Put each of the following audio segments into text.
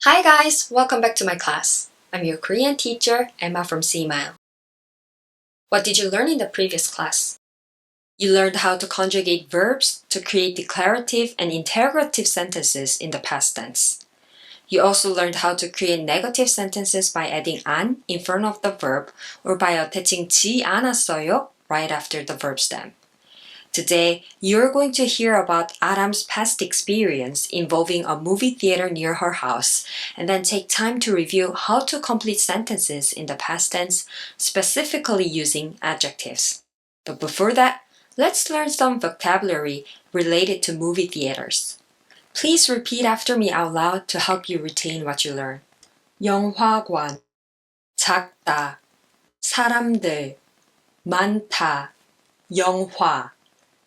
Hi guys, welcome back to my class. I'm your Korean teacher, Emma from seemile. What did you learn in the previous class? You learned how to conjugate verbs to create declarative and interrogative sentences in the past tense. You also learned how to create negative sentences by adding an in front of the verb or by attaching 않았어요 right after the verb stem. Today, you're going to hear about Adam's past experience involving a movie theater near her house, and then take time to review how to complete sentences in the past tense, specifically using adjectives. But before that, let's learn some vocabulary related to movie theaters. Please repeat after me out loud to help you retain what you learn. 영화관, 작다, 사람들, 많다, 영화,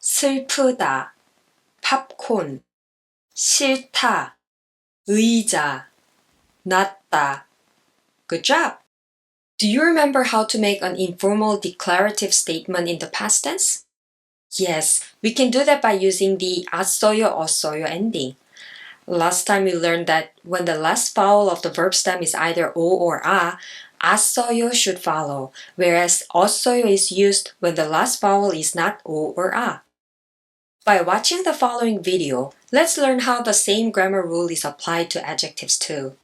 슬프다, 팝콘, 싫다, 의자, 낫다. Good job! Do you remember how to make an informal declarative statement in the past tense? Yes, we can do that by using the 았어요 ending. Last time we learned that when the last vowel of the verb stem is either O or A, 았어요 should follow, whereas 었어요 is used when the last vowel is not O or A. By watching the following video, let's learn how the same grammar rule is applied to adjectives too.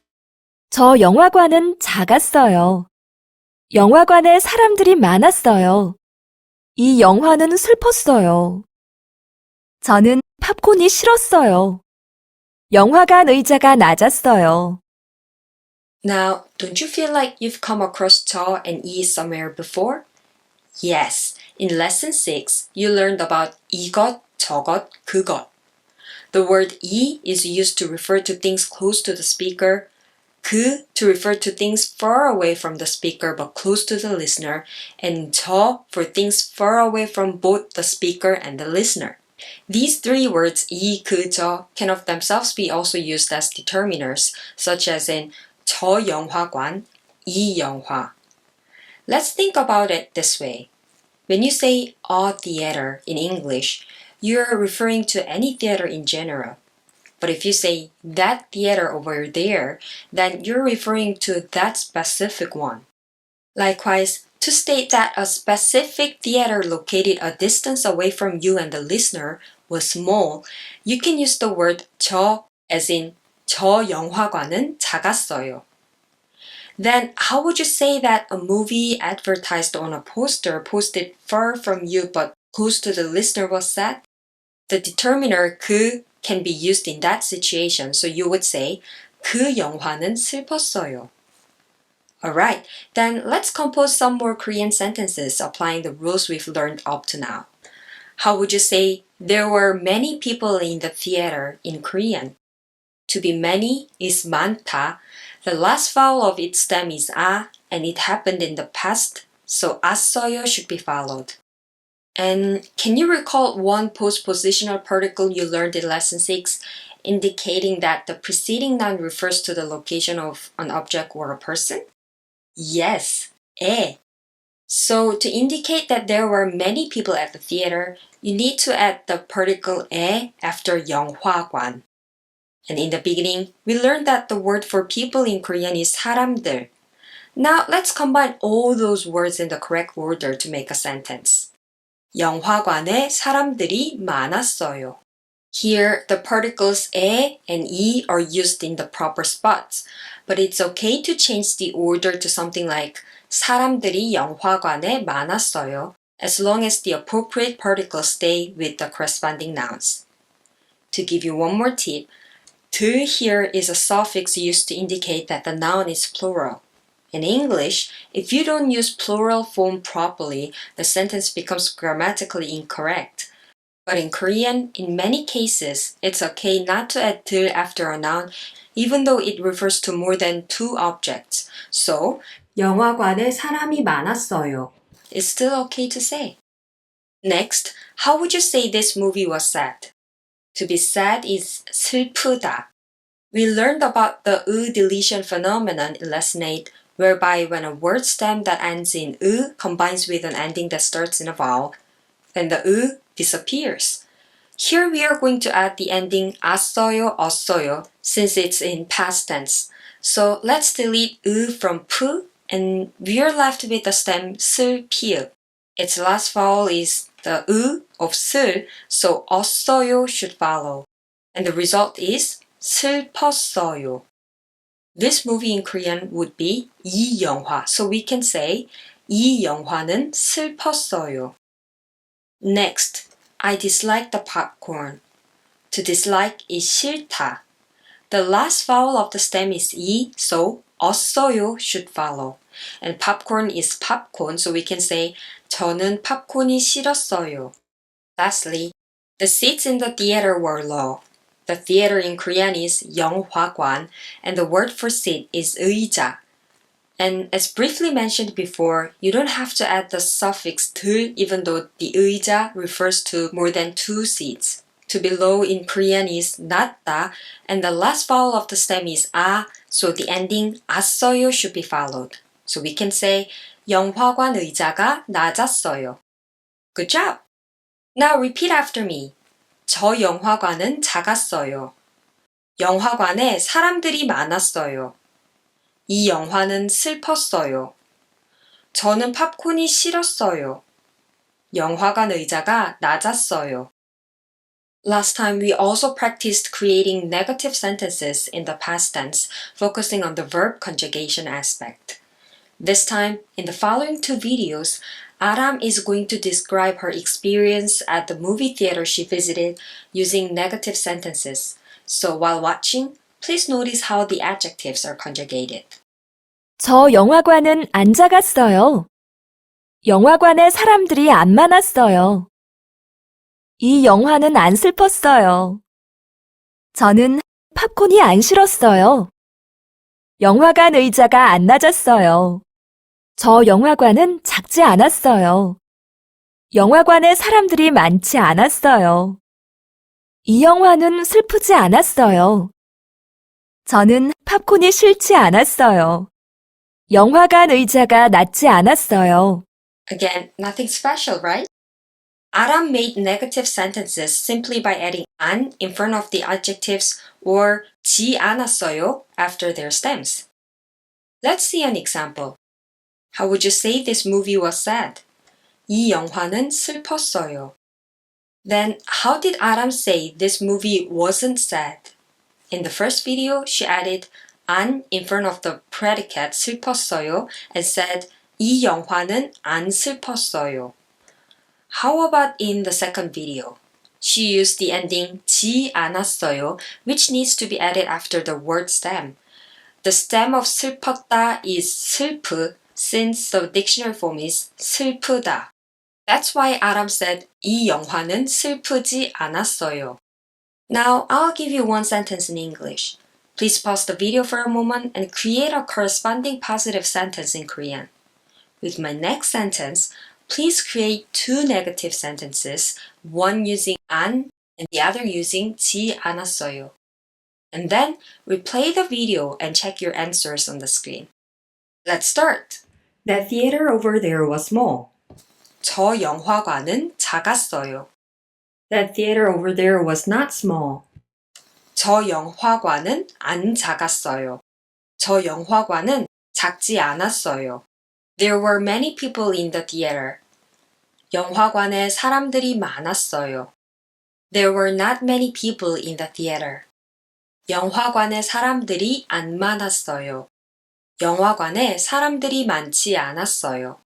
저 영화관은 작았어요. 영화관에 사람들이 많았어요. 이 영화는 슬펐어요. 저는 팝콘이 싫었어요. 영화관 의자가 낮았어요. Now, don't you feel like you've come across 저 and 이 somewhere before? Yes, in lesson 6, you learned about 이것, 저것, 그것. The word 이 is used to refer to things close to the speaker, 그 to refer to things far away from the speaker but close to the listener, and 저 for things far away from both the speaker and the listener. These three words, 이, 그, 저, can of themselves be also used as determiners, such as in 저 영화관, 이 영화. Let's think about it this way. When you say a theater in English, you're referring to any theater in general. But if you say that theater over there, then you're referring to that specific one. Likewise, to state that a specific theater located a distance away from you and the listener was small, you can use the word 저 as in 저 영화관은 작았어요. Then how would you say that a movie advertised on a poster posted far from you but close to the listener was sad? The determiner 그 can be used in that situation, so you would say 그 영화는 슬펐어요. Alright, then let's compose some more Korean sentences applying the rules we've learned up to now. How would you say there were many people in the theater in Korean? To be many is 많다. The last vowel of its stem is a, and it happened in the past, so 았어요 should be followed. And can you recall one postpositional particle you learned in lesson 6, indicating that the preceding noun refers to the location of an object or a person? Yes, 에. So to indicate that there were many people at the theater, you need to add the particle 에 after 영화관. And in the beginning, we learned that the word for people in Korean is 사람들. Now let's combine all those words in the correct order to make a sentence. 영화관에 사람들이 많았어요. Here, the particles 에 and 이 are used in the proper spots, but it's okay to change the order to something like 사람들이 영화관에 많았어요, as long as the appropriate particles stay with the corresponding nouns. To give you one more tip, 들 here is a suffix used to indicate that the noun is plural. In English, if you don't use plural form properly, the sentence becomes grammatically incorrect. But in Korean, in many cases, it's okay not to add 들 after a noun, even though it refers to more than two objects. So, 영화관에 사람이 많았어요. It's still okay to say. Next, how would you say this movie was sad? To be sad is 슬프다. We learned about the deletion phenomenon in lesson 8, whereby when a word stem that ends in combines with an ending that starts in a vowel, then the disappears. Here we are going to add the ending 았어요, 어어요 since it's in past tense. So let's delete 으 from 푸 and we are left with the stem 슬, 피읍. Its last vowel is the 으 of 슬, so 었어요 should follow. And the result is 슬펐어요. This movie in Korean would be 이 영화. So we can say 이 영화는 슬펐어요. Next, I dislike the popcorn. To dislike is 싫다. The last vowel of the stem is 이, so 었어요 should follow. And popcorn is popcorn, so we can say 저는 팝콘이 싫었어요. Lastly, the seats in the theater were low. The theater in Korean is 영화관, and the word for seat is 의자. And as briefly mentioned before, you don't have to add the suffix 들 even though the 의자 refers to more than 2 seats. To be low in Korean is 낮다, and the last vowel of the stem is 아, so the ending 았어요 should be followed. So we can say 영화관 의자가 낮았어요. Good job! Now repeat after me. 저 영화관은 작았어요. 영화관에 사람들이 많았어요. 이 영화는 슬펐어요. 저는 팝콘이 싫었어요. 영화관 의자가 낮았어요. Last time we also practiced creating negative sentences in the past tense, focusing on the verb conjugation aspect. This time, in the following 2 videos, Aram is going to describe her experience at the movie theater she visited using negative sentences. So while watching, please notice how the adjectives are conjugated. 저 영화관은 안 작았어요. 영화관에 사람들이 안 많았어요. 이 영화는 안 슬펐어요. 저는 팝콘이 안 싫었어요. 영화관 의자가 안 낮았어요. 저 영화관은 작지 않았어요. 영화관에 사람들이 많지 않았어요. 이 영화는 슬프지 않았어요. 저는 팝콘이 싫지 않았어요. 영화관 의자가 낮지 않았어요. Again, nothing special, right? Aram made negative sentences simply by adding 안 in front of the adjectives or 지 않았어요 after their stems. Let's see an example. How would you say this movie was sad? 이 영화는 슬펐어요. Then how did Aram say this movie wasn't sad? In the first video, she added 안 in front of the predicate 슬펐어요 and said 이 영화는 안 슬펐어요. How about in the second video? She used the ending 지 않았어요, which needs to be added after the word stem. The stem of 슬펐다 is 슬프, since the dictionary form is 슬프다. That's why Aram said 이 영화는 슬프지 않았어요. Now I'll give you one sentence in English. Please pause the video for a moment and create a corresponding positive sentence in Korean. With my next sentence, please create 2 negative sentences, one using 안 and the other using 지 않았어요. And then replay the video and check your answers on the screen. Let's start. That theater over there was small. 저 영화관은 작았어요. That theater over there was not small. 저 영화관은 안 작았어요. 저 영화관은 작지 않았어요. There were many people in the theater. 영화관에 사람들이 많았어요. There were not many people in the theater. 영화관에 사람들이 안 많았어요. 영화관에 사람들이 많지 않았어요.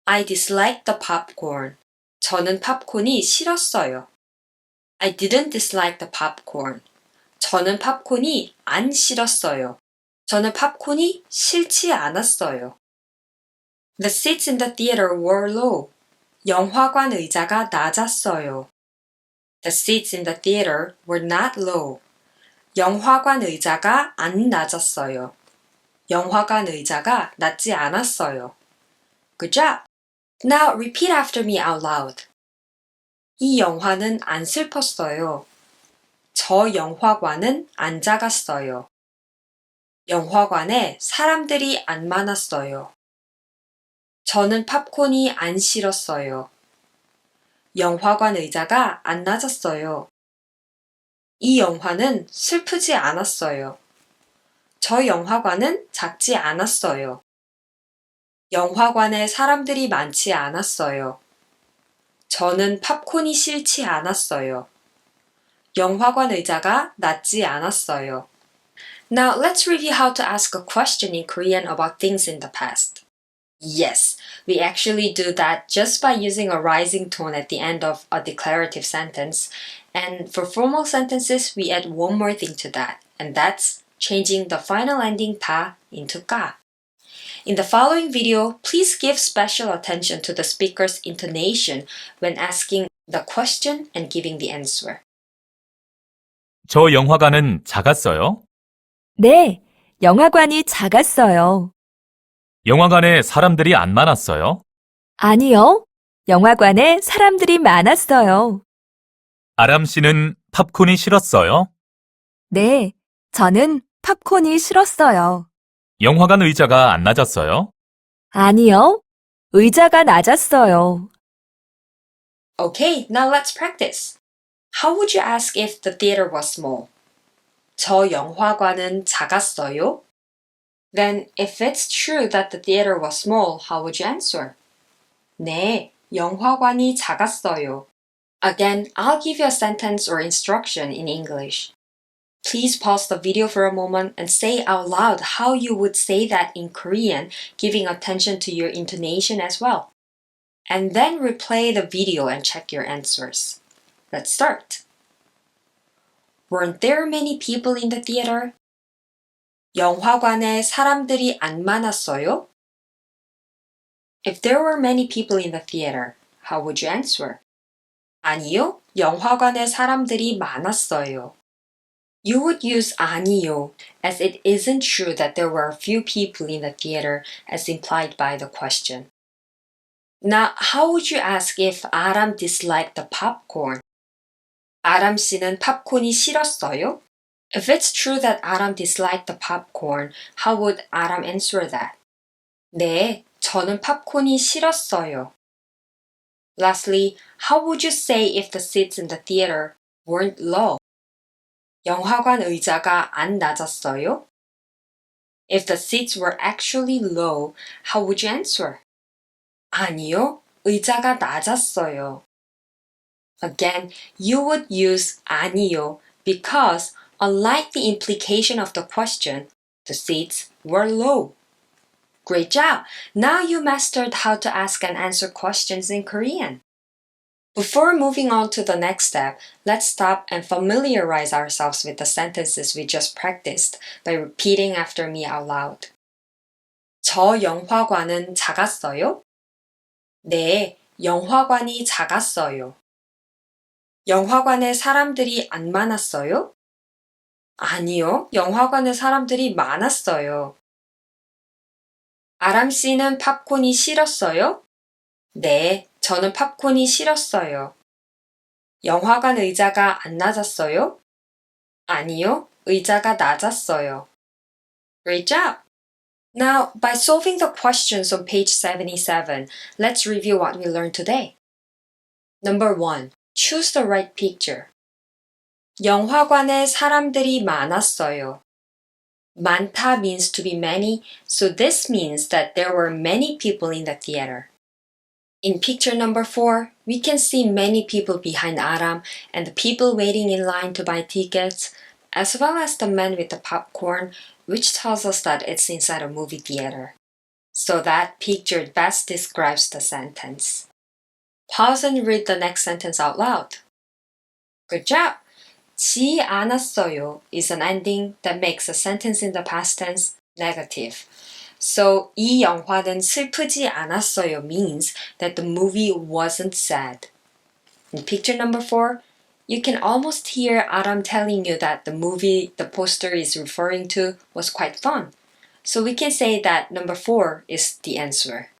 I disliked the popcorn. 저는 팝콘이 싫었어요. I didn't dislike the popcorn. 저는 팝콘이 안 싫었어요. 저는 팝콘이 싫지 않았어요. The seats in the theater were low. 영화관 의자가 낮았어요. The seats in the theater were not low. 영화관 의자가 안 낮았어요. 영화관 의자가 낮지 않았어요. Good job! Now repeat after me out loud. 이 영화는 안 슬펐어요. 저 영화관은 안 작았어요. 영화관에 사람들이 안 많았어요. 저는 팝콘이 안 싫었어요. 영화관 의자가 안 낮았어요. 이 영화는 슬프지 않았어요. 저 영화관은 작지 않았어요. 영화관에 사람들이 많지 않았어요. 저는 팝콘이 싫지 않았어요. 영화관 의자가 낮지 않았어요. Now let's review how to ask a question in Korean about things in the past. Yes, we actually do that just by using a rising tone at the end of a declarative sentence. And for formal sentences, we add one more thing to that, and that's changing the final ending 다 into 까. In the following video, please give special attention to the speaker's intonation when asking the question and giving the answer. 저 영화관은 작았어요? 네, 영화관이 작았어요. 영화관에 사람들이 안 많았어요? 아니요, 영화관에 사람들이 많았어요. 아람 씨는 팝콘이 싫었어요? 네, 저는 팝콘이 싫었어요. 영화관 의자가 안 낮았어요? 아니요, 의자가 낮았어요. Okay, now let's practice. How would you ask if the theater was small? 저 영화관은 작았어요? Then, if it's true that the theater was small, how would you answer? 네, 영화관이 작았어요. Again, I'll give you a sentence or instruction in English. Please pause the video for a moment and say out loud how you would say that in Korean, giving attention to your intonation as well. And then replay the video and check your answers. Let's start. Weren't there many people in the theater? 영화관에 사람들이 안 많았어요? If there were many people in the theater, how would you answer? 아니요, 영화관에 사람들이 많았어요. You would use 아니요, as it isn't true that there were a few people in the theater as implied by the question. Now, how would you ask if 아람 disliked the popcorn? 아람 씨는 팝콘이 싫었어요? If it's true that 아람 disliked the popcorn, how would 아람 answer that? 네, 저는 팝콘이 싫었어요. Lastly, how would you say if the seats in the theater weren't low? 영화관 의자가 안 낮았어요? If the seats were actually low, how would you answer? 아니요, 의자가 낮았어요. Again, you would use 아니요 because, unlike the implication of the question, the seats were low. Great job! Now you mastered how to ask and answer questions in Korean. Before moving on to the next step, let's stop and familiarize ourselves with the sentences we just practiced by repeating after me out loud. 저 영화관은 작았어요? 네, 영화관이 작았어요. 영화관에 사람들이 안 많았어요? 아니요, 영화관에 사람들이 많았어요. 아람 씨는 팝콘이 싫었어요? 네, 저는 팝콘이 싫었어요. 영화관 의자가 안 낮았어요? 아니요, 의자가 낮았어요. Great job! Now, by solving the questions on page 77, let's review what we learned today. Number 1. Choose the right picture. 영화관에 사람들이 많았어요. 많다 means to be many, so this means that there were many people in the theater. In picture number 4, we can see many people behind Aram and the people waiting in line to buy tickets, as well as the man with the popcorn, which tells us that it's inside a movie theater. So that picture best describes the sentence. Pause and read the next sentence out loud. Good job! 지 않았어요 is an ending that makes a sentence in the past tense negative. So 이 영화는 슬프지 않았어요 means that the movie wasn't sad. In picture number 4, you can almost hear Aram telling you that the movie the poster is referring to was quite fun. So we can say that number 4 is the answer.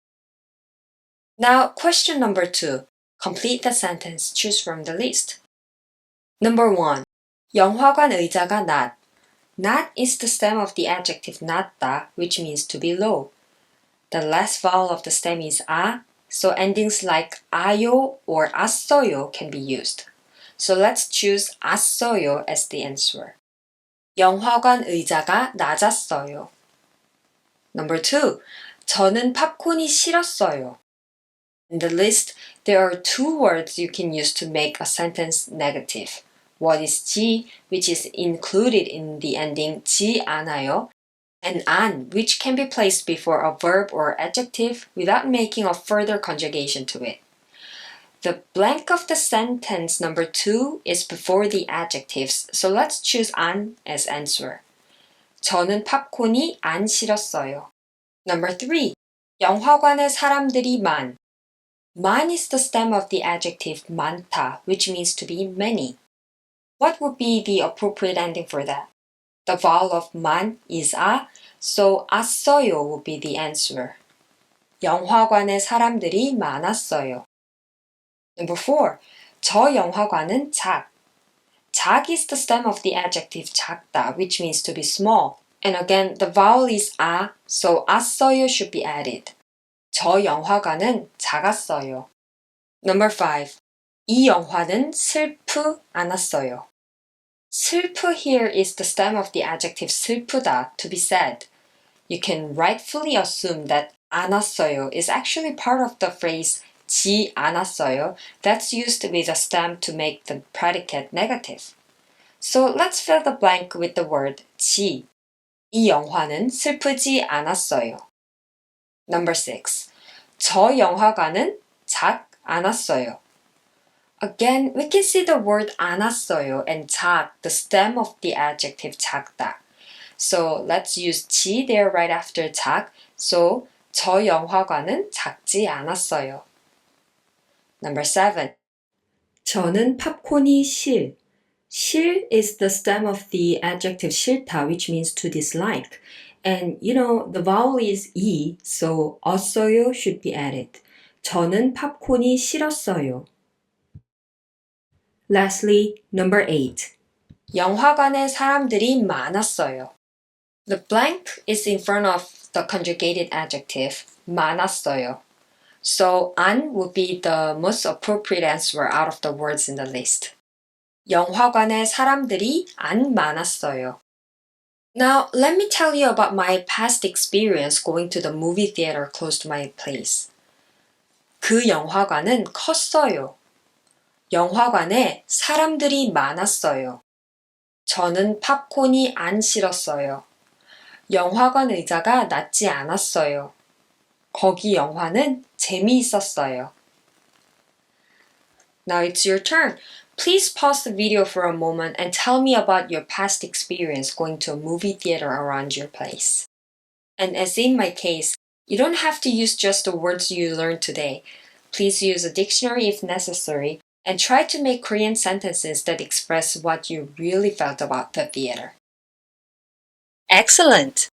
Now, question number 2. Complete the sentence. Choose from the list. Number 1. 영화관 의자가 낮. 낮 is the stem of the adjective 낮다, which means to be low. The last vowel of the stem is 아, so endings like 아요 or 았어요 can be used. So let's choose 았어요 as the answer. 영화관 의자가 낮았어요. Number 2. 저는 팝콘이 싫었어요. In the list, there are two words you can use to make a sentence negative. One is 지, which is included in the ending 지 않아요, and 안, which can be placed before a verb or adjective without making a further conjugation to it. The blank of the sentence number 2 is before the adjectives, so let's choose 안 as answer. 저는 팝콘이 안 싫었어요. Number 3. 영화관에 사람들이 많. 많 is the stem of the adjective 많다, which means to be many. What would be the appropriate ending for that? The vowel of 만 is 아, so 았어요 would be the answer. 영화관에 사람들이 많았어요. Number 4. 저 영화관은 작. 작 is the stem of the adjective 작다, which means to be small. And again, the vowel is 아, so 았어요 should be added. 저 영화관은 작았어요. Number 5. 이 영화는 슬프 않았어요. 슬프 here is the stem of the adjective 슬프다, to be sad. You can rightfully assume that 않았어요 is actually part of the phrase 지 않았어요 that's used with a stem to make the predicate negative. So let's fill the blank with the word 지. 이 영화는 슬프지 않았어요. Number 6. 저 영화관은 작 않았어요. Again, we can see the word 않았어요 and 작, the stem of the adjective 작다. So let's use 지 there right after 작. So 저 영화관은 작지 않았어요. Number 7. 저는 팝콘이 싫. 싫 is the stem of the adjective 싫다, which means to dislike. And the vowel is 이, so 었어요 should be added. 저는 팝콘이 싫었어요. Lastly, number 8. 영화관에 사람들이 많았어요. The blank is in front of the conjugated adjective 많았어요. So 안 would be the most appropriate answer out of the words in the list. 영화관에 사람들이 안 많았어요. Now, let me tell you about my past experience going to the movie theater close to my place. 그 영화관은 컸어요. 영화관에 사람들이 많았어요. 저는 팝콘이 안 싫었어요. 영화관 의자가 낮지 않았어요. 거기 영화는 재미있었어요. Now it's your turn. Please pause the video for a moment and tell me about your past experience going to a movie theater around your place. And as in my case, you don't have to use just the words you learned today. Please use a dictionary if necessary and try to make Korean sentences that express what you really felt about the theater. Excellent!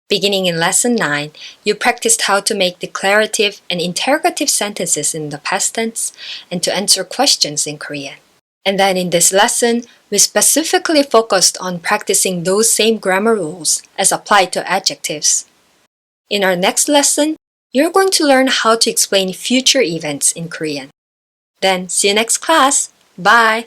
Beginning in Lesson 9, you practiced how to make declarative and interrogative sentences in the past tense and to answer questions in Korean. And then in this lesson, we specifically focused on practicing those same grammar rules as applied to adjectives. In our next lesson, you're going to learn how to explain future events in Korean. Then see you next class. Bye!